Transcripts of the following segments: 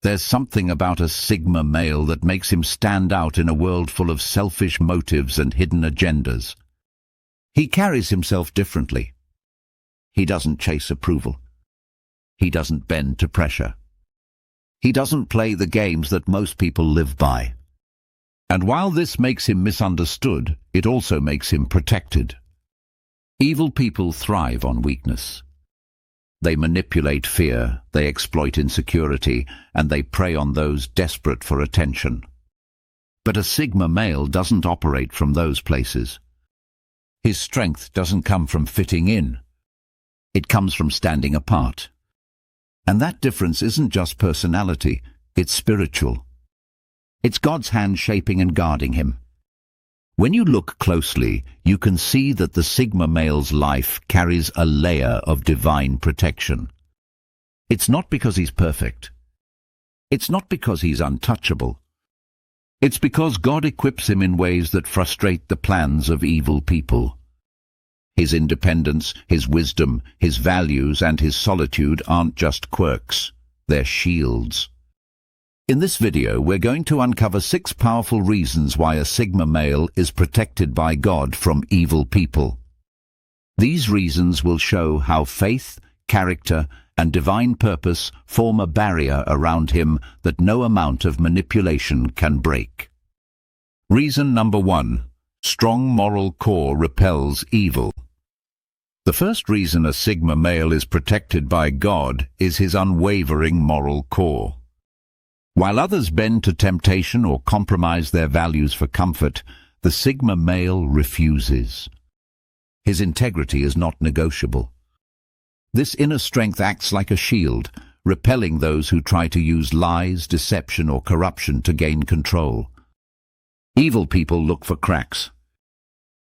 There's something about a Sigma male that makes him stand out in a world full of selfish motives and hidden agendas. He carries himself differently. He doesn't chase approval. He doesn't bend to pressure. He doesn't play the games that most people live by. And while this makes him misunderstood, it also makes him protected. Evil people thrive on weakness. They manipulate fear, they exploit insecurity, and they prey on those desperate for attention. But a Sigma male doesn't operate from those places. His strength doesn't come from fitting in. It comes from standing apart. And that difference isn't just personality, it's spiritual. It's God's hand shaping and guarding him. When you look closely, you can see that the Sigma male's life carries a layer of divine protection. It's not because he's perfect. It's not because he's untouchable. It's because God equips him in ways that frustrate the plans of evil people. His independence, his wisdom, his values, and his solitude aren't just quirks, they're shields. In this video, we're going to uncover 6 powerful reasons why a Sigma male is protected by God from evil people. These reasons will show how faith, character, and divine purpose form a barrier around him that no amount of manipulation can break. Reason number 1. Strong moral core repels evil. The first reason a Sigma male is protected by God is his unwavering moral core. While others bend to temptation or compromise their values for comfort, the Sigma male refuses. His integrity is not negotiable. This inner strength acts like a shield, repelling those who try to use lies, deception, or corruption to gain control. Evil people look for cracks.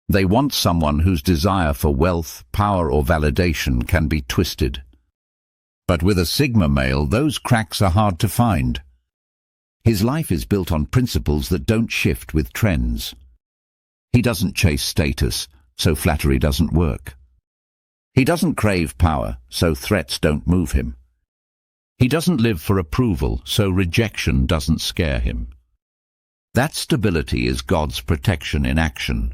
They want someone whose desire for wealth, power, or validation can be twisted. But with a Sigma male, those cracks are hard to find. His life is built on principles that don't shift with trends. He doesn't chase status, so flattery doesn't work. He doesn't crave power, so threats don't move him. He doesn't live for approval, so rejection doesn't scare him. That stability is God's protection in action.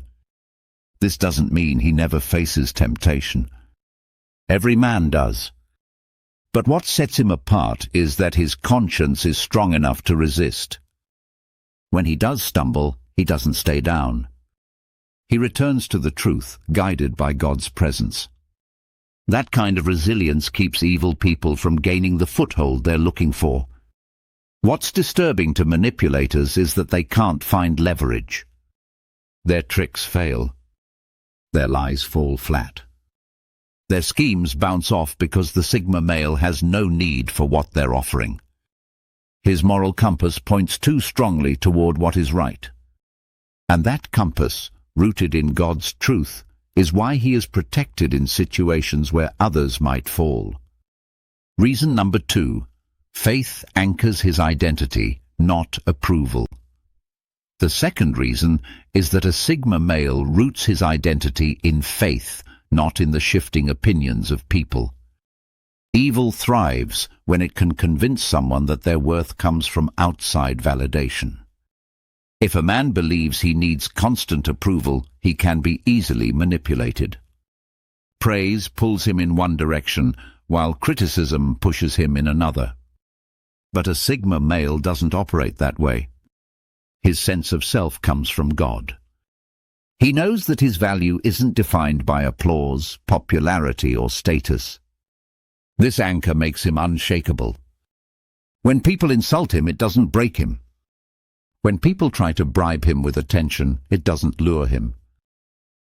This doesn't mean he never faces temptation. Every man does. But what sets him apart is that his conscience is strong enough to resist. When he does stumble, he doesn't stay down. He returns to the truth, guided by God's presence. That kind of resilience keeps evil people from gaining the foothold they're looking for. What's disturbing to manipulators is that they can't find leverage. Their tricks fail. Their lies fall flat. Their schemes bounce off because the Sigma male has no need for what they're offering. His moral compass points too strongly toward what is right. And that compass, rooted in God's truth, is why he is protected in situations where others might fall. Reason number 2. Faith anchors his identity, not approval. The second reason is that a Sigma male roots his identity in faith, not in the shifting opinions of people. Evil thrives when it can convince someone that their worth comes from outside validation. If a man believes he needs constant approval, he can be easily manipulated. Praise pulls him in one direction, while criticism pushes him in another. But a Sigma male doesn't operate that way. His sense of self comes from God. He knows that his value isn't defined by applause, popularity, or status. This anchor makes him unshakable. When people insult him, it doesn't break him. When people try to bribe him with attention, it doesn't lure him.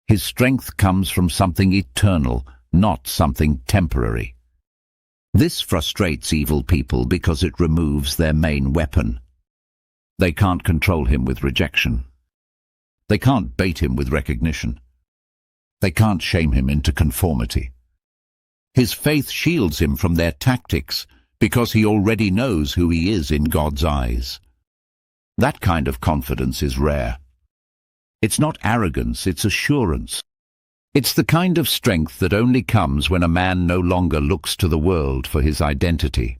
His strength comes from something eternal, not something temporary. This frustrates evil people because it removes their main weapon. They can't control him with rejection. They can't bait him with recognition. They can't shame him into conformity. His faith shields him from their tactics because he already knows who he is in God's eyes. That kind of confidence is rare. It's not arrogance, it's assurance. It's the kind of strength that only comes when a man no longer looks to the world for his identity.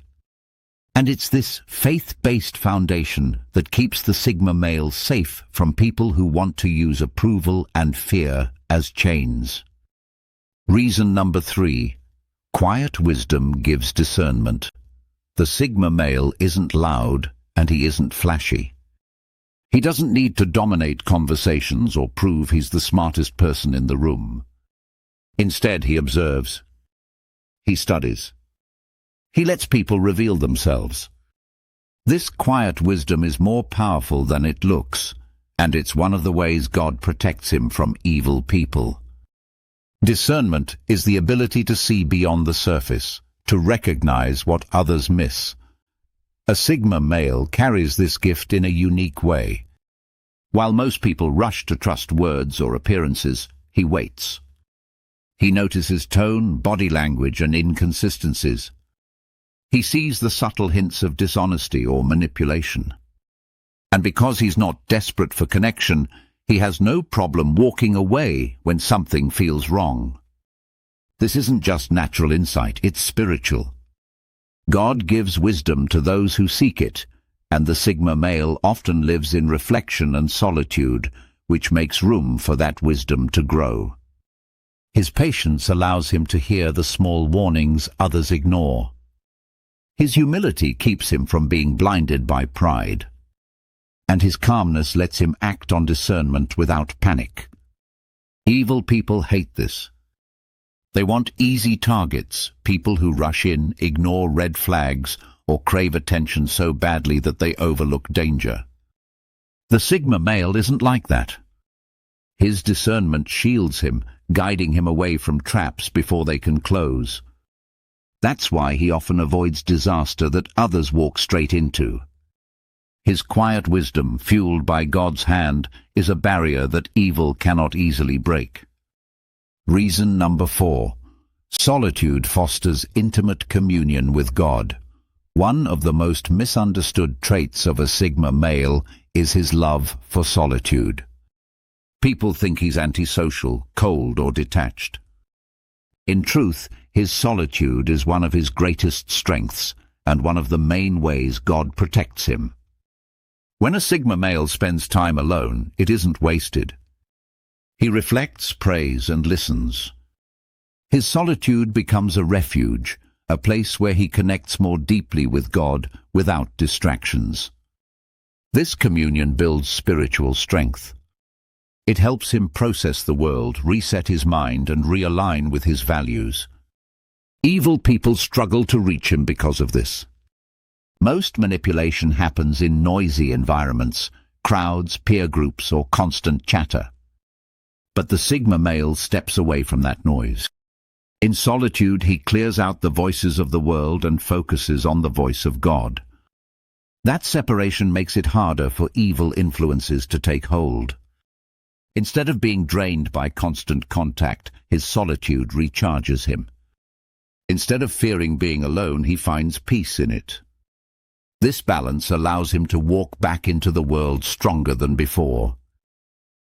And it's this faith-based foundation that keeps the Sigma male safe from people who want to use approval and fear as chains. Reason number 3. Quiet wisdom gives discernment. The Sigma male isn't loud and he isn't flashy. He doesn't need to dominate conversations or prove he's the smartest person in the room. Instead, he observes. He studies. He lets people reveal themselves. This quiet wisdom is more powerful than it looks, and it's one of the ways God protects him from evil people. Discernment is the ability to see beyond the surface, to recognize what others miss. A Sigma male carries this gift in a unique way. While most people rush to trust words or appearances, he waits. He notices tone, body language, and inconsistencies. He sees the subtle hints of dishonesty or manipulation. And because he's not desperate for connection, he has no problem walking away when something feels wrong. This isn't just natural insight, it's spiritual. God gives wisdom to those who seek it, and the Sigma male often lives in reflection and solitude, which makes room for that wisdom to grow. His patience allows him to hear the small warnings others ignore. His humility keeps him from being blinded by pride, and his calmness lets him act on discernment without panic. Evil people hate this. They want easy targets, people who rush in, ignore red flags, or crave attention so badly that they overlook danger. The Sigma male isn't like that. His discernment shields him, guiding him away from traps before they can close. That's why he often avoids disaster that others walk straight into. His quiet wisdom, fueled by God's hand, is a barrier that evil cannot easily break. Reason number 4. Solitude fosters intimate communion with God. One of the most misunderstood traits of a Sigma male is his love for solitude. People think he's antisocial, cold, or detached. In truth, his solitude is one of his greatest strengths and one of the main ways God protects him. When a Sigma male spends time alone, it isn't wasted. He reflects, prays, and listens. His solitude becomes a refuge, a place where he connects more deeply with God without distractions. This communion builds spiritual strength. It helps him process the world, reset his mind, and realign with his values. Evil people struggle to reach him because of this. Most manipulation happens in noisy environments, crowds, peer groups, or constant chatter. But the Sigma male steps away from that noise. In solitude, he clears out the voices of the world and focuses on the voice of God. That separation makes it harder for evil influences to take hold. Instead of being drained by constant contact, his solitude recharges him. Instead of fearing being alone, he finds peace in it. This balance allows him to walk back into the world stronger than before.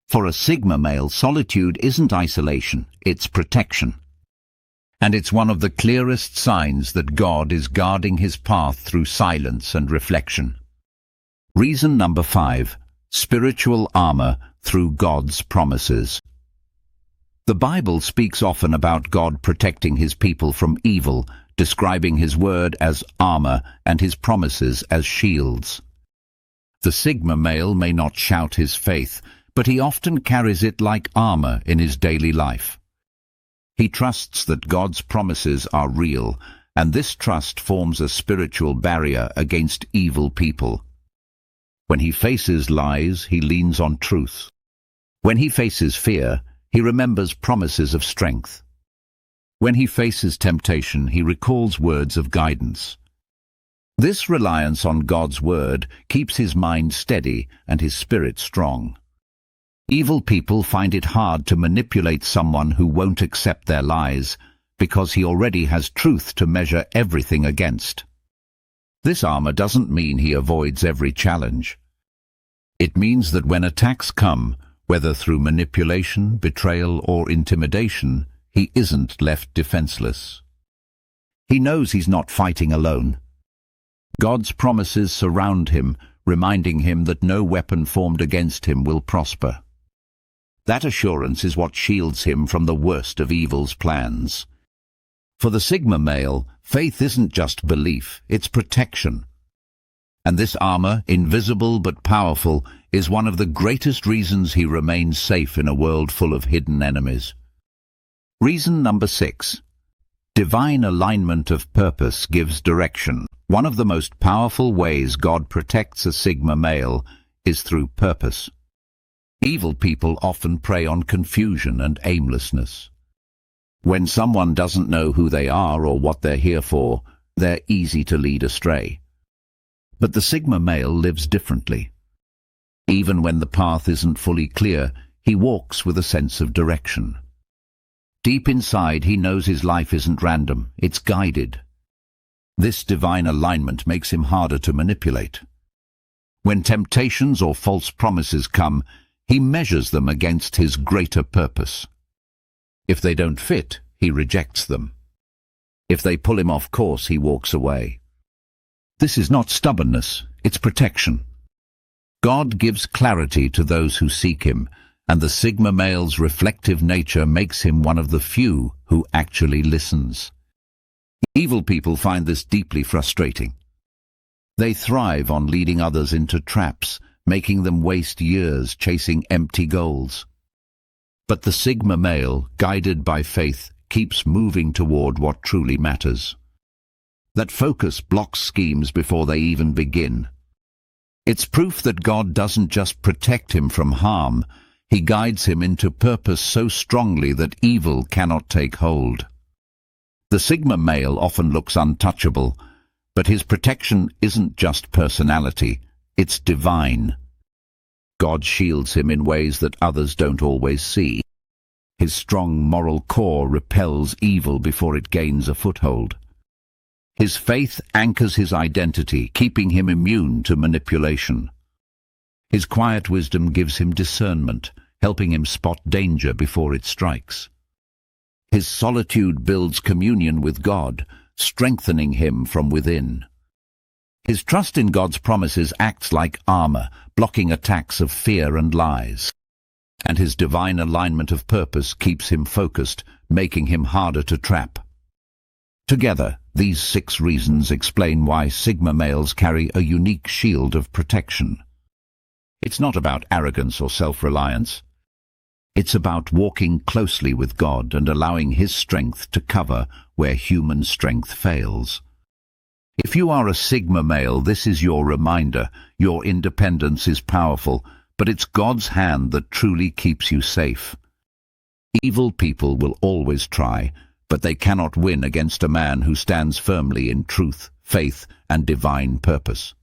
For a Sigma male, solitude isn't isolation, it's protection. And it's one of the clearest signs that God is guarding his path through silence and reflection. Reason number 5. Spiritual armor through God's promises. The Bible speaks often about God protecting his people from evil, describing his word as armor and his promises as shields. The Sigma male may not shout his faith, but he often carries it like armor in his daily life. He trusts that God's promises are real, and this trust forms a spiritual barrier against evil people. When he faces lies, he leans on truth. When he faces fear, he remembers promises of strength. When he faces temptation, he recalls words of guidance. This reliance on God's word keeps his mind steady and his spirit strong. Evil people find it hard to manipulate someone who won't accept their lies, because he already has truth to measure everything against. This armor doesn't mean he avoids every challenge. It means that when attacks come, whether through manipulation, betrayal, or intimidation, he isn't left defenseless. He knows he's not fighting alone. God's promises surround him, reminding him that no weapon formed against him will prosper. That assurance is what shields him from the worst of evil's plans. For the Sigma male, faith isn't just belief, it's protection. And this armor, invisible but powerful, is one of the greatest reasons he remains safe in a world full of hidden enemies. Reason number 6. Divine alignment of purpose gives direction. One of the most powerful ways God protects a Sigma male is through purpose. Evil people often prey on confusion and aimlessness. When someone doesn't know who they are or what they're here for, they're easy to lead astray. But the Sigma male lives differently. Even when the path isn't fully clear, he walks with a sense of direction. Deep inside, he knows his life isn't random, it's guided. This divine alignment makes him harder to manipulate. When temptations or false promises come, he measures them against his greater purpose. If they don't fit, he rejects them. If they pull him off course, he walks away. This is not stubbornness, it's protection. God gives clarity to those who seek him, and the Sigma male's reflective nature makes him one of the few who actually listens. Evil people find this deeply frustrating. They thrive on leading others into traps, making them waste years chasing empty goals. But the Sigma male, guided by faith, keeps moving toward what truly matters. That focus blocks schemes before they even begin. It's proof that God doesn't just protect him from harm, he guides him into purpose so strongly that evil cannot take hold. The Sigma male often looks untouchable, but his protection isn't just personality, it's divine. God shields him in ways that others don't always see. His strong moral core repels evil before it gains a foothold. His faith anchors his identity, keeping him immune to manipulation. His quiet wisdom gives him discernment, helping him spot danger before it strikes. His solitude builds communion with God, strengthening him from within. His trust in God's promises acts like armor, blocking attacks of fear and lies. And his divine alignment of purpose keeps him focused, making him harder to trap. Together, these 6 reasons explain why Sigma males carry a unique shield of protection. It's not about arrogance or self-reliance. It's about walking closely with God and allowing his strength to cover where human strength fails. If you are a Sigma male, this is your reminder. Your independence is powerful, but it's God's hand that truly keeps you safe. Evil people will always try, but they cannot win against a man who stands firmly in truth, faith, and divine purpose.